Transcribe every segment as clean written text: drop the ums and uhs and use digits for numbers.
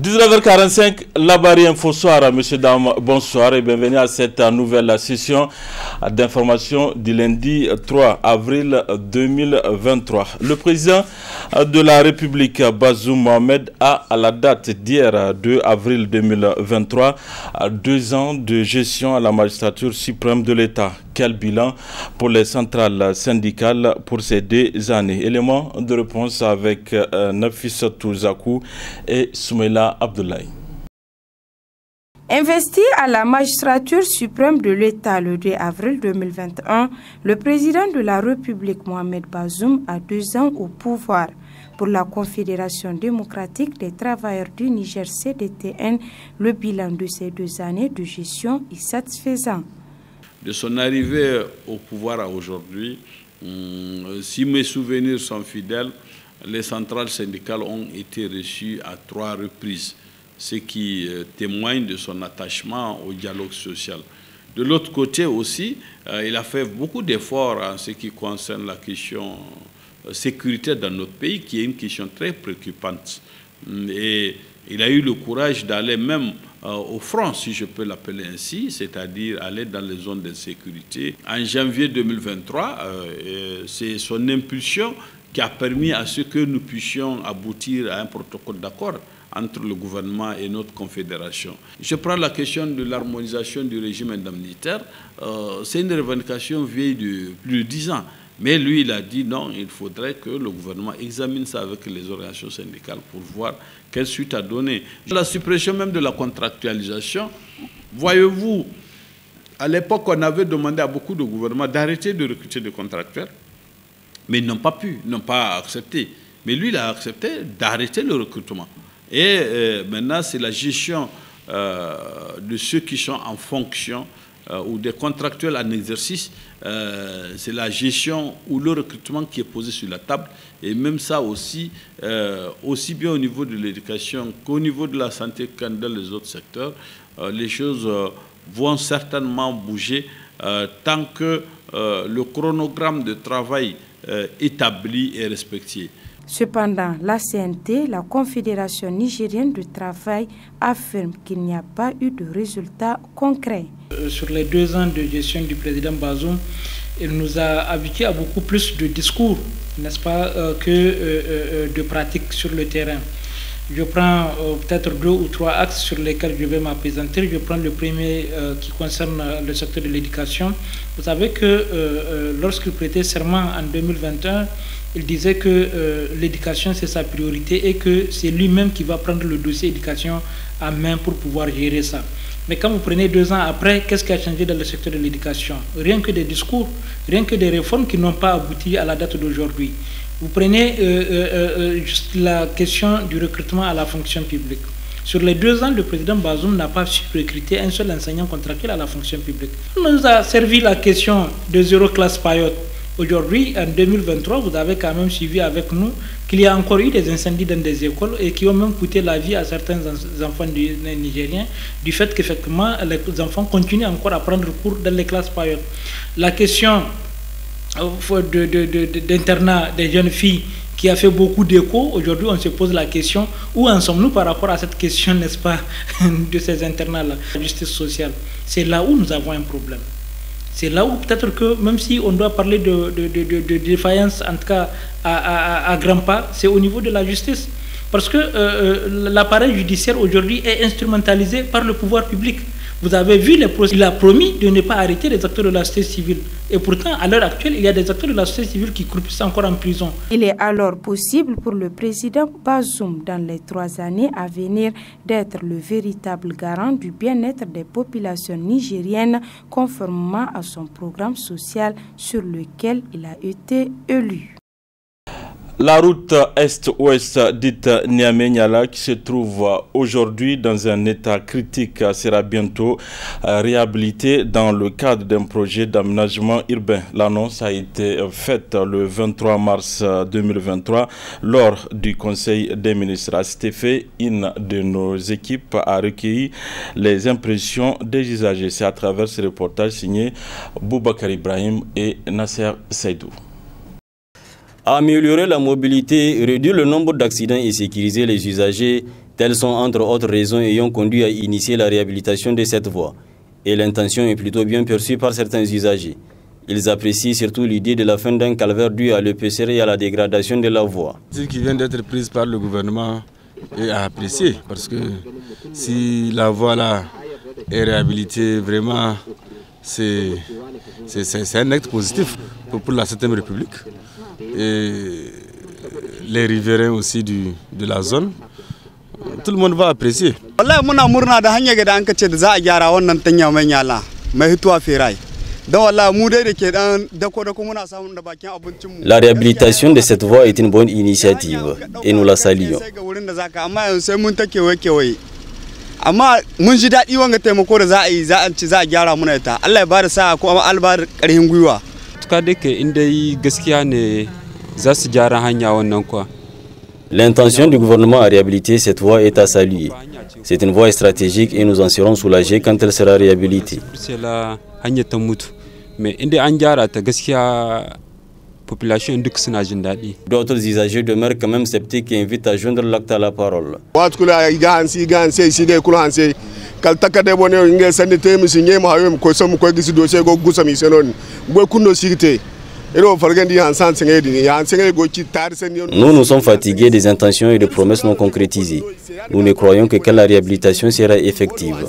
19h45, la barrière Info Soir. Monsieur, dames, bonsoir et bienvenue à cette nouvelle session d'information du lundi 3 avril 2023. Le président de la République, Bazoum Mohamed, a à la date d'hier 2 avril 2023 2 ans de gestion à la magistrature suprême de l'État. Quel bilan pour les centrales syndicales pour ces 2 années? Élément de réponse avec Nafissa Touzakou et Soumaïla Abdoulaye. Investi à la magistrature suprême de l'État le 2 avril 2021, le président de la République Mohamed Bazoum a 2 ans au pouvoir. Pour la Confédération démocratique des travailleurs du Niger CDTN, le bilan de ces 2 années de gestion est satisfaisant. De son arrivée au pouvoir à aujourd'hui, si mes souvenirs sont fidèles, les centrales syndicales ont été reçues à 3 reprises, ce qui témoigne de son attachement au dialogue social. De l'autre côté aussi, il a fait beaucoup d'efforts en ce qui concerne la question sécuritaire dans notre pays, qui est une question très préoccupante. Et il a eu le courage d'aller même au front, si je peux l'appeler ainsi, c'est-à-dire aller dans les zones de sécurité. En janvier 2023, c'est son impulsion qui a permis à ce que nous puissions aboutir à un protocole d'accord entre le gouvernement et notre confédération. Je prends la question de l'harmonisation du régime indemnitaire. C'est une revendication vieille de plus de 10 ans. Mais lui, il a dit non, il faudrait que le gouvernement examine ça avec les organisations syndicales pour voir quelle suite à donner. La suppression même de la contractualisation, voyez-vous, à l'époque, on avait demandé à beaucoup de gouvernements d'arrêter de recruter des contractuels, mais ils n'ont pas pu, n'ont pas accepté. Mais lui, il a accepté d'arrêter le recrutement. Et maintenant, c'est la gestion de ceux qui sont en fonction ou des contractuels en exercice, c'est la gestion ou le recrutement qui est posé sur la table. Et même ça aussi, aussi bien au niveau de l'éducation qu'au niveau de la santé qu'en dans les autres secteurs, les choses vont certainement bouger tant que le chronogramme de travail établi est respecté. Cependant, la CNT, la Confédération nigérienne du travail, affirme qu'il n'y a pas eu de résultats concrets. Sur les 2 ans de gestion du président Bazoum, il nous a habitués à beaucoup plus de discours, n'est-ce pas, que de pratiques sur le terrain. Je prends peut-être 2 ou 3 axes sur lesquels je vais m'appesantir. Je prends le premier qui concerne le secteur de l'éducation. Vous savez que lorsqu'il prêtait serment en 2021, il disait que l'éducation c'est sa priorité et que c'est lui-même qui va prendre le dossier éducation en main pour pouvoir gérer ça. Mais quand vous prenez 2 ans après, qu'est-ce qui a changé dans le secteur de l'éducation? Rien que des discours, rien que des réformes qui n'ont pas abouti à la date d'aujourd'hui. Vous prenez juste la question du recrutement à la fonction publique. Sur les 2 ans, le président Bazoum n'a pas su recruter un seul enseignant contractuel à la fonction publique. Il nous a servi la question de 0 classe payotte. Aujourd'hui, en 2023, vous avez quand même suivi avec nous qu'il y a encore eu des incendies dans des écoles et qui ont même coûté la vie à certains enfants nigériens du fait qu'effectivement les enfants continuent encore à prendre cours dans les classes payottes. La question d'internat des jeunes filles qui a fait beaucoup d'écho, aujourd'hui on se pose la question, où en sommes-nous par rapport à cette question, n'est-ce pas, de ces internats-là? La justice sociale, c'est là où nous avons un problème. C'est là où peut-être que, même si on doit parler de défaillance, en tout cas à grands pas, c'est au niveau de la justice. Parce que l'appareil judiciaire aujourd'hui est instrumentalisé par le pouvoir public. Vous avez vu les procès. Il a promis de ne pas arrêter les acteurs de la société civile. Et pourtant, à l'heure actuelle, il y a des acteurs de la société civile qui croupissent encore en prison. Il est alors possible pour le président Bazoum, dans les 3 années à venir, d'être le véritable garant du bien-être des populations nigériennes, conformément à son programme social sur lequel il a été élu. La route Est-Ouest dite Niamey-Niala, qui se trouve aujourd'hui dans un état critique, sera bientôt réhabilitée dans le cadre d'un projet d'aménagement urbain. L'annonce a été faite le 23 mars 2023 lors du Conseil des ministres. À cet effet, une de nos équipes a recueilli les impressions des usagers. C'est à travers ce reportage signé Boubacar Ibrahim et Nasser Saïdou. Améliorer la mobilité, réduire le nombre d'accidents et sécuriser les usagers, Telles sont entre autres raisons ayant conduit à initier la réhabilitation de cette voie. Et l'intention est plutôt bien perçue par certains usagers. Ils apprécient surtout l'idée de la fin d'un calvaire dû à l'épaisseur et à la dégradation de la voie. Ce qui vient d'être prise par le gouvernement est à apprécier, parce que si la voie là est réhabilitée, vraiment c'est un acte positif pour la 7e République. Et les riverains aussi de la zone, tout le monde va apprécier. La réhabilitation de cette voie est une bonne initiative et nous la saluons. L'intention du gouvernement à réhabiliter cette voie est à saluer. C'est une voie stratégique et nous en serons soulagés quand elle sera réhabilitée. D'autres usagers demeurent quand même sceptiques et invitent à joindre l'acte à la parole. Nous sommes fatigués des intentions et des promesses non concrétisées. Nous ne croyons que quand la réhabilitation sera effective.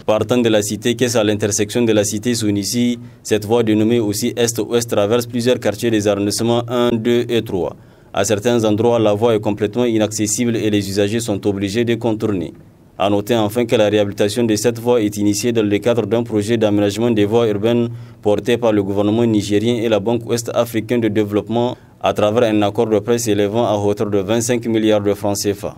Partant de la cité Kess à l'intersection de la cité Sounissi, cette voie dénommée aussi Est-Ouest traverse plusieurs quartiers des arrondissements 1, 2 et 3. À certains endroits, la voie est complètement inaccessible et les usagers sont obligés de contourner. A noter enfin que la réhabilitation de cette voie est initiée dans le cadre d'un projet d'aménagement des voies urbaines porté par le gouvernement nigérien et la Banque ouest-africaine de développement à travers un accord de prêt s'élevant à hauteur de 25 milliards de francs CFA.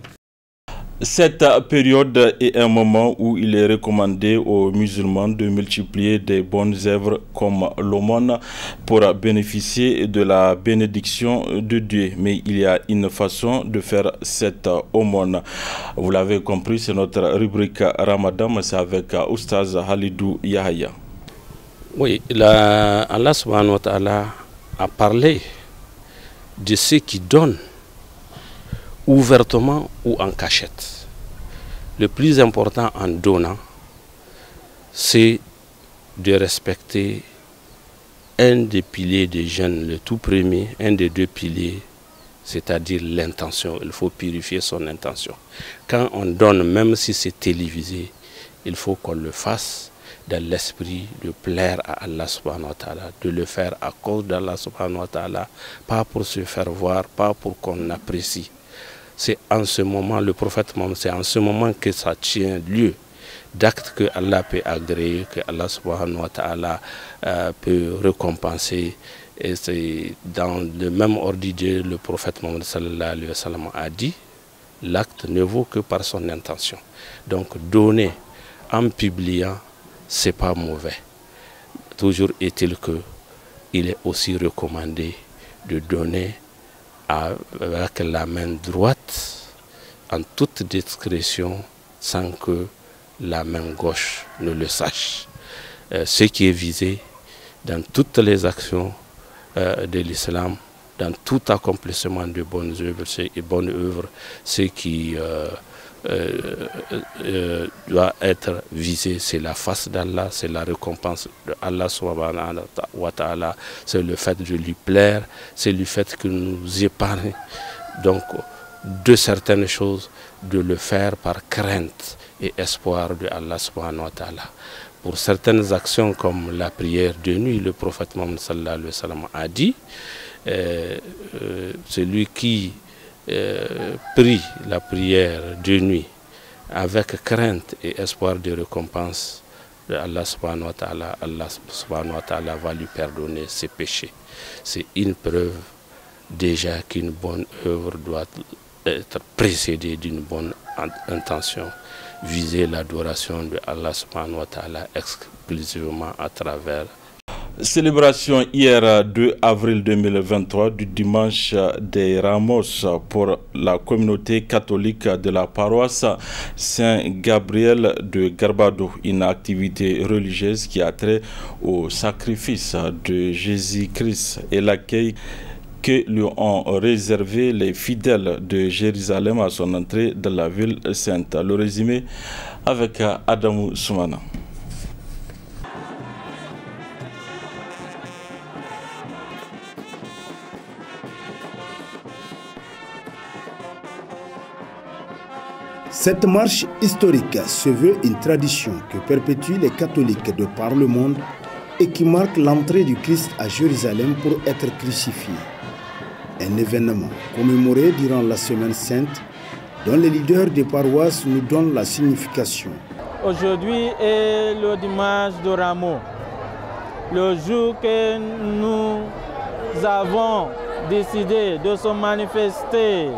Cette période est un moment où il est recommandé aux musulmans de multiplier des bonnes œuvres comme l'aumône pour bénéficier de la bénédiction de Dieu. Mais il y a une façon de faire cette aumône. Vous l'avez compris, c'est notre rubrique Ramadan, c'est avec Oustaz Halidou Yahya. Oui, Allah subhanahu wa ta'ala a parlé de ceux qui donnent ouvertement ou en cachette. Le plus important en donnant, c'est de respecter un des piliers des jeûnes, le tout premier, un des deux piliers, c'est-à-dire l'intention. Il faut purifier son intention. Quand on donne, même si c'est télévisé, il faut qu'on le fasse dans l'esprit de plaire à Allah subhanahu wa ta'ala, de le faire à cause d'Allah subhanahu wa ta'ala, pas pour se faire voir, pas pour qu'on apprécie. C'est en ce moment, le prophète Mohammed, c'est en ce moment que ça tient lieu d'actes que Allah peut agréer, que Allah subhanahu wa ta'ala peut récompenser. Et c'est dans le même ordre d'idée, le prophète Mohammed sallallahu alayhi wa sallam a dit, l'acte ne vaut que par son intention. Donc donner en publiant, c'est pas mauvais. Toujours est-il que il est aussi recommandé de donner avec la main droite en toute discrétion sans que la main gauche ne le sache. Ce qui est visé dans toutes les actions de l'islam, dans tout accomplissement de bonnes œuvres, ce qui doit être visé, c'est la face d'Allah, c'est la récompense de Allah subhanahu wa ta'ala, c'est le fait de lui plaire, c'est le fait qu'il nous épargne donc de certaines choses, de le faire par crainte et espoir de Allah subhanahu wa ta'ala. Pour certaines actions comme la prière de nuit, le prophète Mohammed sallallahu alayhi wa sallam a dit, celui qui prie la prière de nuit avec crainte et espoir de récompense de Allah subhanahu wa ta'ala, Allah subhanahu wa ta'ala va lui pardonner ses péchés. C'est une preuve déjà qu'une bonne œuvre doit être précédée d'une bonne intention, viser l'adoration de Allah subhanahu wa ta'ala exclusivement à travers Célébration hier 2 avril 2023 du dimanche des Ramos pour la communauté catholique de la paroisse Saint-Gabriel de Garbado, une activité religieuse qui a trait au sacrifice de Jésus-Christ et l'accueil que lui ont réservé les fidèles de Jérusalem à son entrée dans la ville sainte. Le résumé avec Adamou Soumana. Cette marche historique se veut une tradition que perpétuent les catholiques de par le monde et qui marque l'entrée du Christ à Jérusalem pour être crucifié. Un événement commémoré durant la Semaine Sainte dont les leaders des paroisses nous donnent la signification. Aujourd'hui est le dimanche de Rameau, le jour que nous avons décidé de se manifester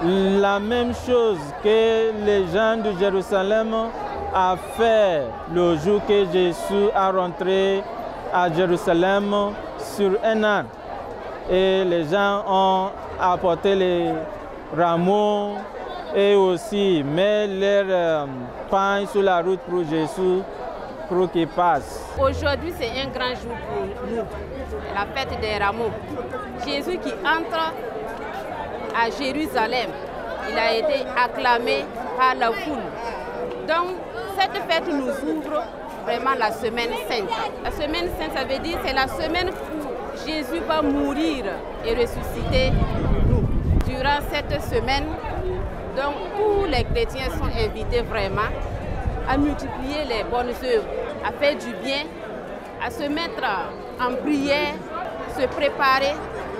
la même chose que les gens de Jérusalem ont fait le jour que Jésus a rentré à Jérusalem sur un âne. Et les gens ont apporté les rameaux et aussi mis leur pain sur la route pour Jésus pour qu'il passe. Aujourd'hui, c'est un grand jour pour nous, la fête des rameaux. Jésus qui entre à Jérusalem, il a été acclamé par la foule. Donc, cette fête nous ouvre vraiment la semaine sainte. La semaine sainte, ça veut dire c'est la semaine où Jésus va mourir et ressusciter nous. Durant cette semaine, donc, tous les chrétiens sont invités vraiment à multiplier les bonnes œuvres, à faire du bien, à se mettre en prière, se préparer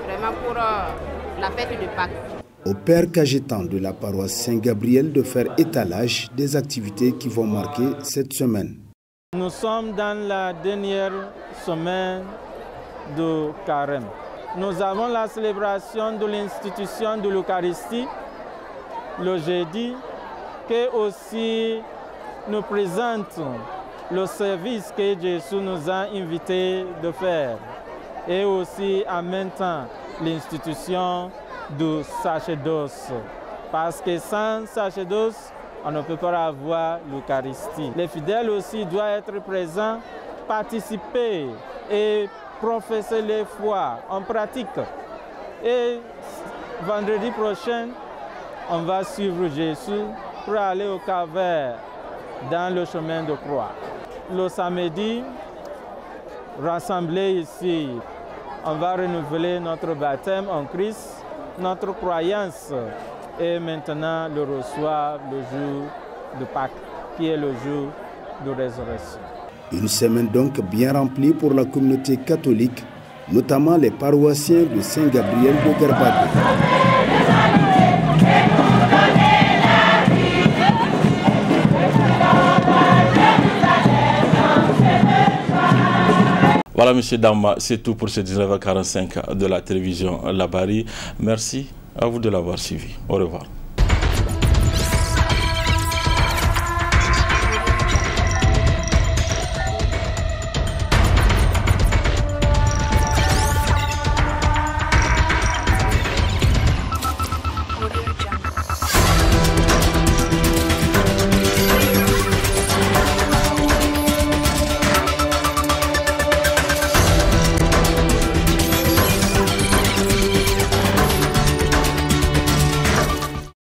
vraiment pour la fête de Pâques. Au Père Cajetan de la paroisse Saint-Gabriel de faire étalage des activités qui vont marquer cette semaine. Nous sommes dans la dernière semaine de Carême. Nous avons la célébration de l'institution de l'Eucharistie le jeudi, qui aussi nous présente le service que Jésus nous a invités de faire et aussi en même temps l'institution du sacerdoce. Parce que sans sacerdoce, on ne peut pas avoir l'Eucharistie. Les fidèles aussi doivent être présents, participer et professer les foi en pratique. Et vendredi prochain, on va suivre Jésus pour aller au Calvaire dans le chemin de croix. Le samedi, rassemblés ici, on va renouveler notre baptême en Christ, notre croyance, et maintenant le reçoit le jour de Pâques, qui est le jour de résurrection. Une semaine donc bien remplie pour la communauté catholique, notamment les paroissiens de Saint-Gabriel de Garbado. Voilà, monsieur Dama, c'est tout pour ce 19h45 de la télévision Labari. Merci à vous de l'avoir suivi. Au revoir.